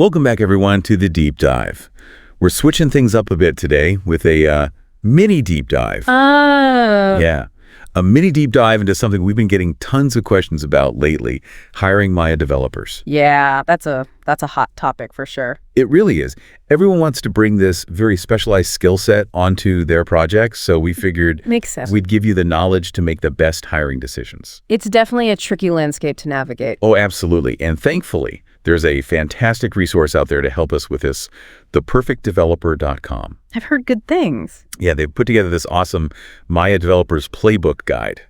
Welcome back, everyone, to the Deep Dive. We're switching things up a bit today with a mini deep dive. Oh. Yeah, a mini deep dive into something we've been getting tons of questions about lately, hiring Maya developers. Yeah, that's a hot topic for sure. It really is. Everyone wants to bring this very specialized skill set onto their projects, so we figured Makes sense. we'd give you the knowledge to make the best hiring decisions. It's definitely a tricky landscape to navigate. Oh, absolutely. And thankfully, there's a fantastic resource out there to help us with this, theperfectdeveloper.com. I've heard good things. Yeah, they've put together this awesome Maya Developers Playbook guide,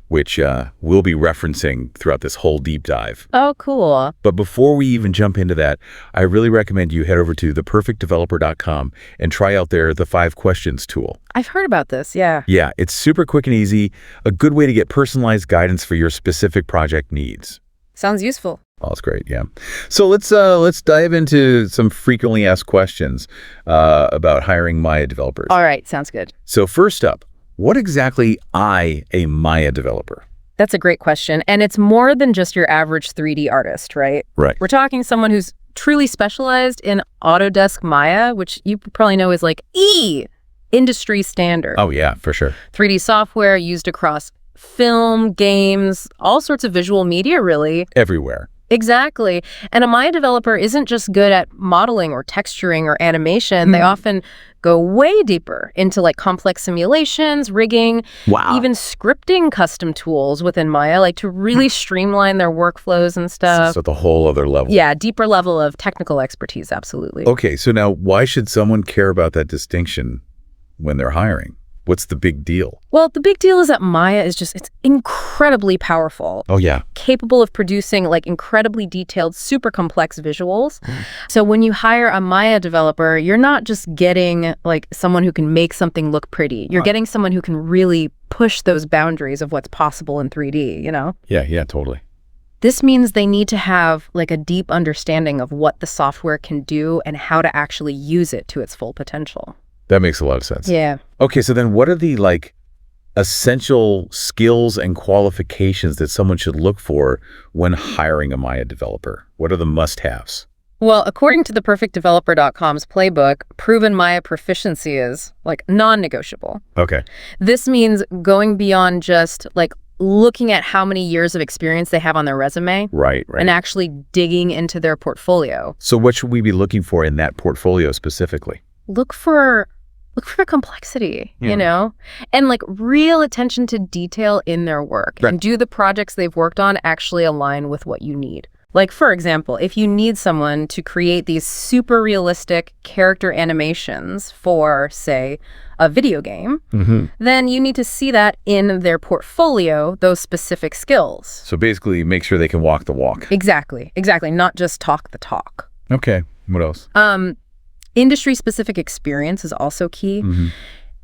which we'll be referencing throughout this whole deep dive. Oh, cool. But before we even jump into that, I really recommend you head over to theperfectdeveloper.com and try out the 5 questions tool. I've heard about this, yeah. Yeah, it's super quick and easy, a good way to get personalized guidance for your specific project needs. Sounds useful. Oh, that's great, yeah. So let's dive into some frequently asked questions about hiring Maya developers. All right, sounds good. So first up, what exactly is a Maya developer? That's a great question. And it's more than just your average 3D artist, right? Right. We're talking someone who's truly specialized in Autodesk Maya, which you probably know is like industry standard. Oh, yeah, for sure. 3D software used across film, games, all sorts of visual media, really. Everywhere. Exactly. And a Maya developer isn't just good at modeling or texturing or animation. They often go way deeper into like complex simulations, rigging, Wow. even scripting custom tools within Maya, like to really streamline their workflows and stuff. So the whole other level. Yeah, deeper level of technical expertise, absolutely. Okay, so now why should someone care about that distinction when they're hiring? What's the big deal? Well, the big deal is that Maya is it's incredibly powerful. Oh, yeah. Capable of producing like incredibly detailed, super complex visuals. So when you hire a Maya developer, you're not just getting like someone who can make something look pretty. You're getting someone who can really push those boundaries of what's possible in 3D, you know? Yeah, totally. This means they need to have like a deep understanding of what the software can do and how to actually use it to its full potential. That makes a lot of sense. Yeah. Okay, so then what are the essential skills and qualifications that someone should look for when hiring a Maya developer? What are the must-haves? Well, according to theperfectdeveloper.com's playbook, proven Maya proficiency is like non-negotiable. Okay. This means going beyond just like looking at how many years of experience they have on their resume. Right. And actually digging into their portfolio. So what should we be looking for in that portfolio specifically? Look for complexity, you know, and like real attention to detail in their work. Right. And do the projects they've worked on actually align with what you need? Like, for example, if you need someone to create these super realistic character animations for, say, a video game, then you need to see that in their portfolio, those specific skills. So basically make sure they can walk the walk. Exactly. Not just talk the talk. Okay. What else? Industry-specific experience is also key.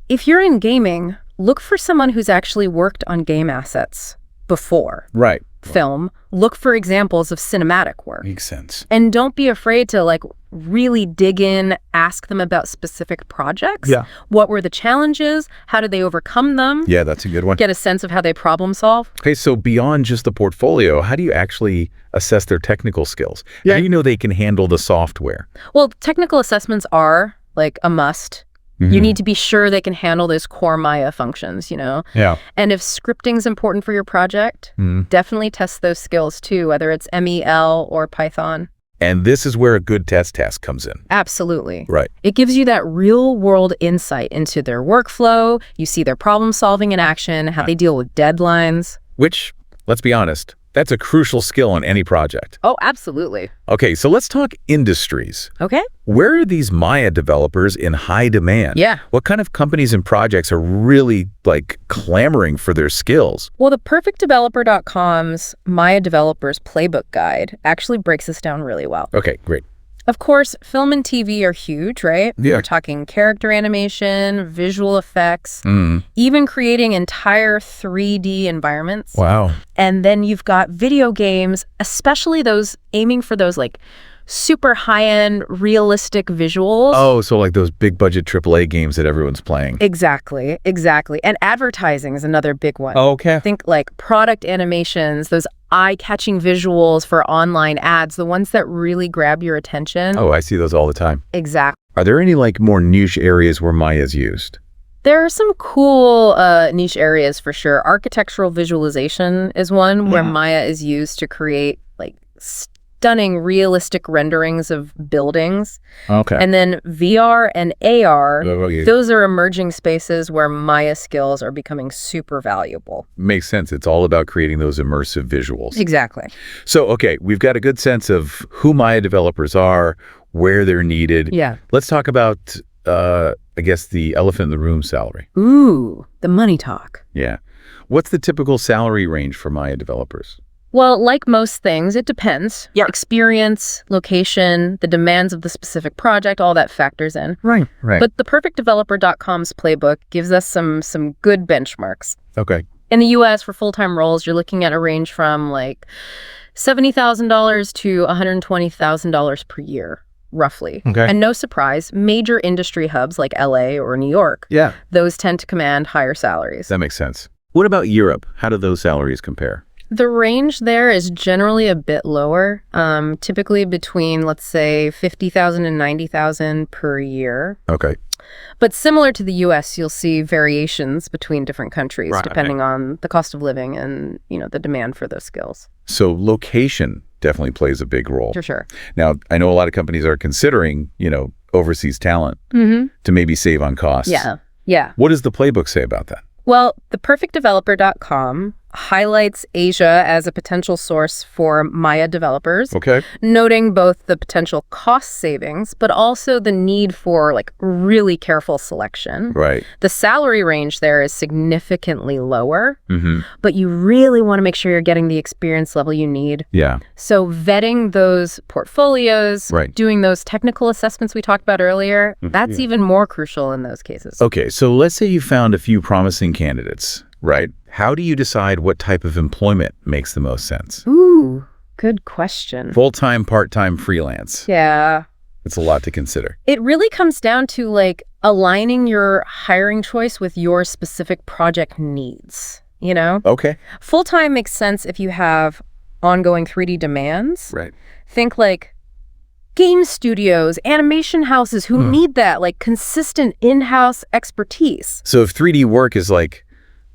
If you're in gaming, look for someone who's actually worked on game assets before. Right. Film. Look for examples of cinematic work. Makes sense. And don't be afraid to like really dig in, ask them about specific projects. Yeah. What were the challenges? How did they overcome them? Yeah, that's a good one. Get a sense of how they problem solve. Okay, so beyond just the portfolio, how do you actually assess their technical skills? How do you know they can handle the software? Well, technical assessments are like a must. You need to be sure they can handle those core Maya functions, you know? Yeah. And if scripting's important for your project, definitely test those skills too, whether it's MEL or Python. And this is where a good test task comes in. Absolutely. Right. It gives you that real-world insight into their workflow. You see their problem-solving in action, how they deal with deadlines. Which, let's be honest, that's a crucial skill on any project. Oh, absolutely. Okay, so let's talk industries. Okay. Where are these Maya developers in high demand? Yeah. What kind of companies and projects are really clamoring for their skills? Well, the perfectdeveloper.com's Maya Developers Playbook guide actually breaks this down really well. Okay, great. Of course, film and TV are huge, right? Yeah. We're talking character animation, visual effects, even creating entire 3D environments. Wow. And then you've got video games, especially those aiming for those like super high-end, realistic visuals. Oh, so like those big budget AAA games that everyone's playing. Exactly, exactly. And advertising is another big one. Oh, okay. Think like product animations, those eye-catching visuals for online ads, the ones that really grab your attention. Oh, I see those all the time. Exactly. Are there any like more niche areas where Maya is used? There are some cool niche areas for sure. Architectural visualization is one where Maya is used to create like stunning realistic renderings of buildings. Okay. And then VR and AR, Oh, yeah. those are emerging spaces where Maya skills are becoming super valuable. Makes sense. It's all about creating those immersive visuals. Exactly. So, okay, we've got a good sense of who Maya developers are, where they're needed. Yeah. Let's talk about, I guess, the elephant in the room salary. Ooh, the money talk. Yeah. What's the typical salary range for Maya developers? Well, like most things, it depends. Yeah. Experience, location, the demands of the specific project, all that factors in. Right. But the perfectdeveloper.com's playbook gives us some good benchmarks. Okay. In the US, for full-time roles, you're looking at a range from like $70,000 to $120,000 per year, roughly. Okay. And no surprise, major industry hubs like LA or New York, Yeah. those tend to command higher salaries. That makes sense. What about Europe? How do those salaries compare? The range there is generally a bit lower, typically between, let's say, $50,000 and $90,000 per year. Okay. But similar to the US, you'll see variations between different countries, Right. depending on the cost of living and, the demand for those skills. So location definitely plays a big role. For sure. Now, I know a lot of companies are considering, overseas talent to maybe save on costs. Yeah. What does the playbook say about that? Well, the perfectdeveloper.com highlights Asia as a potential source for Maya developers, Okay. noting both the potential cost savings, but also the need for like really careful selection. Right. The salary range there is significantly lower, Mm-hmm. but you really want to make sure you're getting the experience level you need. Yeah. So vetting those portfolios, Right. doing those technical assessments we talked about earlier, that's even more crucial in those cases. Okay. So let's say you found a few promising candidates, right? How do you decide what type of employment makes the most sense? Ooh, good question. Full-time, part-time, freelance. Yeah. It's a lot to consider. It really comes down to like aligning your hiring choice with your specific project needs, Okay. Full-time makes sense if you have ongoing 3D demands. Right. Think like game studios, animation houses who need that like consistent in-house expertise. So if 3D work is like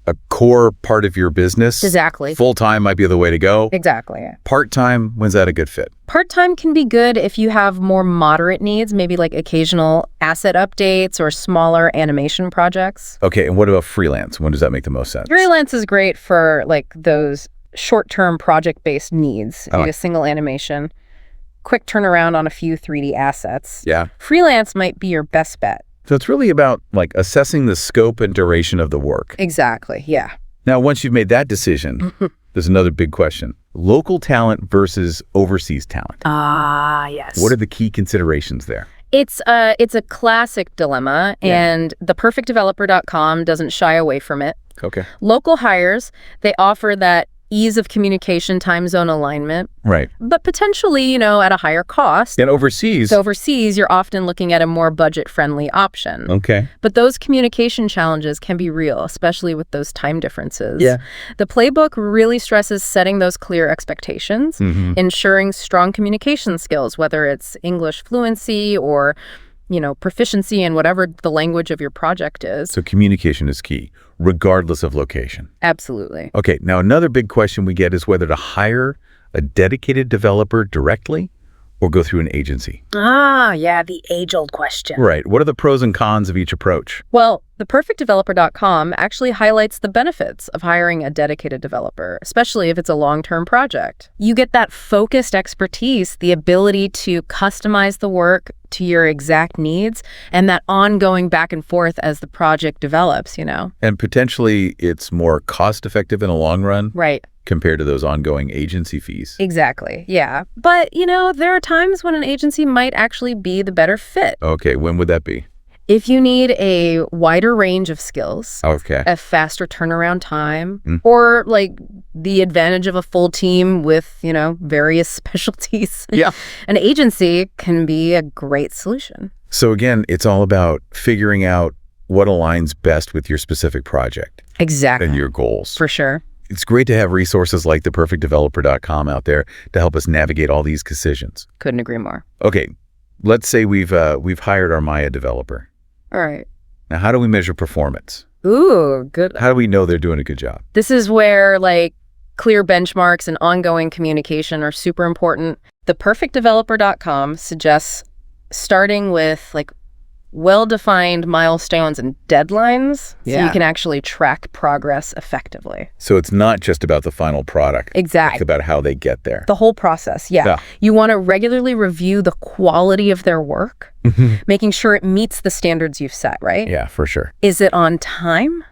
a core part of your business, Exactly. full-time might be the way to go. Exactly. Part-time, when's that a good fit? Part-time can be good if you have more moderate needs, maybe like occasional asset updates or smaller animation projects. Okay, and what about freelance? When does that make the most sense? Freelance is great for like those short-term project-based needs. Oh. Like a single animation, quick turnaround on a few 3D assets. Yeah. Freelance might be your best bet. So it's really about like assessing the scope and duration of the work. Exactly, yeah. Now, once you've made that decision, there's another big question. Local talent versus overseas talent. Ah, yes. What are the key considerations there? It's a classic dilemma, and the perfectdeveloper.com doesn't shy away from it. Okay. Local hires, they offer that ease of communication, time zone alignment, Right. but potentially, at a higher cost. And overseas. So overseas, you're often looking at a more budget-friendly option. Okay. But those communication challenges can be real, especially with those time differences. Yeah. The playbook really stresses setting those clear expectations, ensuring strong communication skills, whether it's English fluency or, proficiency in whatever the language of your project is. So communication is key, regardless of location. Absolutely. Okay, now another big question we get is whether to hire a dedicated developer directly or go through an agency. Ah, yeah, the age-old question. Right. What are the pros and cons of each approach? Well, the perfectdeveloper.com actually highlights the benefits of hiring a dedicated developer, especially if it's a long-term project. You get that focused expertise, the ability to customize the work to your exact needs, and that ongoing back and forth as the project develops, And potentially it's more cost-effective in the long run Right. compared to those ongoing agency fees. Exactly. Yeah. But, there are times when an agency might actually be the better fit. Okay, when would that be? If you need a wider range of skills, Okay. a faster turnaround time, or like the advantage of a full team with, various specialties, Yeah. an agency can be a great solution. So again, it's all about figuring out what aligns best with your specific project Exactly. and your goals. For sure. It's great to have resources like theperfectdeveloper.com out there to help us navigate all these decisions. Couldn't agree more. Okay, let's say we've hired our Maya developer. All right. Now, how do we measure performance? Ooh, good. How do we know they're doing a good job? This is where clear benchmarks and ongoing communication are super important. Theperfectdeveloper.com suggests starting with well-defined milestones and deadlines so you can actually track progress effectively. So it's not just about the final product. Exactly. It's about how they get there. The whole process, yeah. You want to regularly review the quality of their work, making sure it meets the standards you've set, right? Yeah, for sure. Is it on time?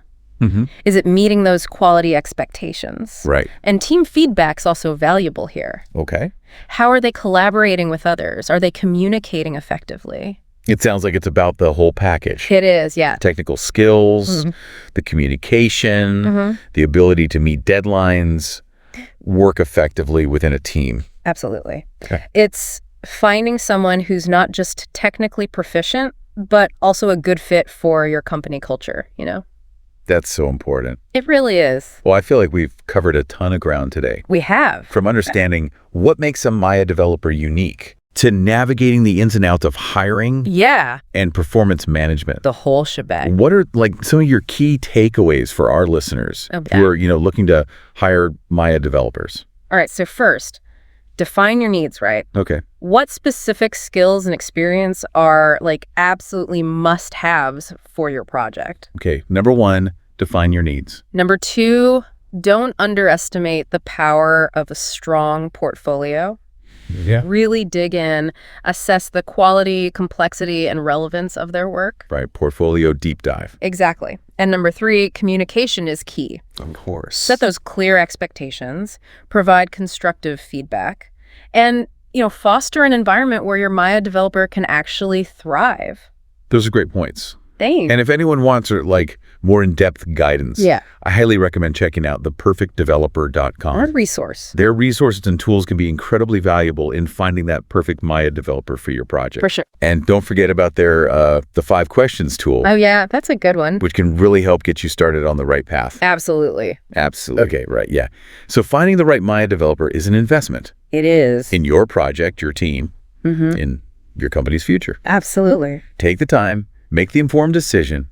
Is it meeting those quality expectations? Right. And team feedback's also valuable here. Okay. How are they collaborating with others? Are they communicating effectively? It sounds like it's about the whole package. It is, yeah. Technical skills, the communication, the ability to meet deadlines, work effectively within a team. Absolutely. Okay. It's finding someone who's not just technically proficient, but also a good fit for your company culture, That's so important. It really is. Well, I feel like we've covered a ton of ground today. We have. From understanding what makes a Maya developer unique to navigating the ins and outs of hiring and performance management. The whole shebang. What are some of your key takeaways for our listeners who are, looking to hire Maya developers? All right. So first, define your needs, right? Okay. What specific skills and experience are absolutely must-haves for your project? Okay. Number 1, define your needs. Number 2, don't underestimate the power of a strong portfolio. Yeah. Really dig in, assess the quality, complexity, and relevance of their work. Right. Portfolio deep dive. Exactly. And number 3, communication is key. Of course. Set those clear expectations, provide constructive feedback, and, foster an environment where your Maya developer can actually thrive. Those are great points. Thanks. And if anyone wants more in-depth guidance, I highly recommend checking out theperfectdeveloper.com. Our resource. Their resources and tools can be incredibly valuable in finding that perfect Maya developer for your project. For sure. And don't forget about their the 5 questions tool. Oh, yeah. That's a good one. Which can really help get you started on the right path. Absolutely. Absolutely. Okay, right, yeah. So finding the right Maya developer is an investment. It is. In your project, your team, in your company's future. Absolutely. Take the time, make the informed decision,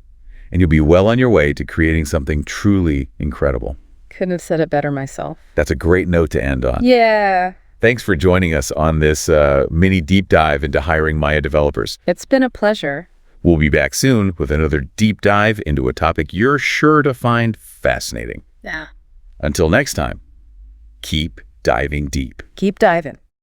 and you'll be well on your way to creating something truly incredible. Couldn't have said it better myself. That's a great note to end on. Yeah. Thanks for joining us on this mini deep dive into hiring Maya developers. It's been a pleasure. We'll be back soon with another deep dive into a topic you're sure to find fascinating. Yeah. Until next time, keep diving deep. Keep diving.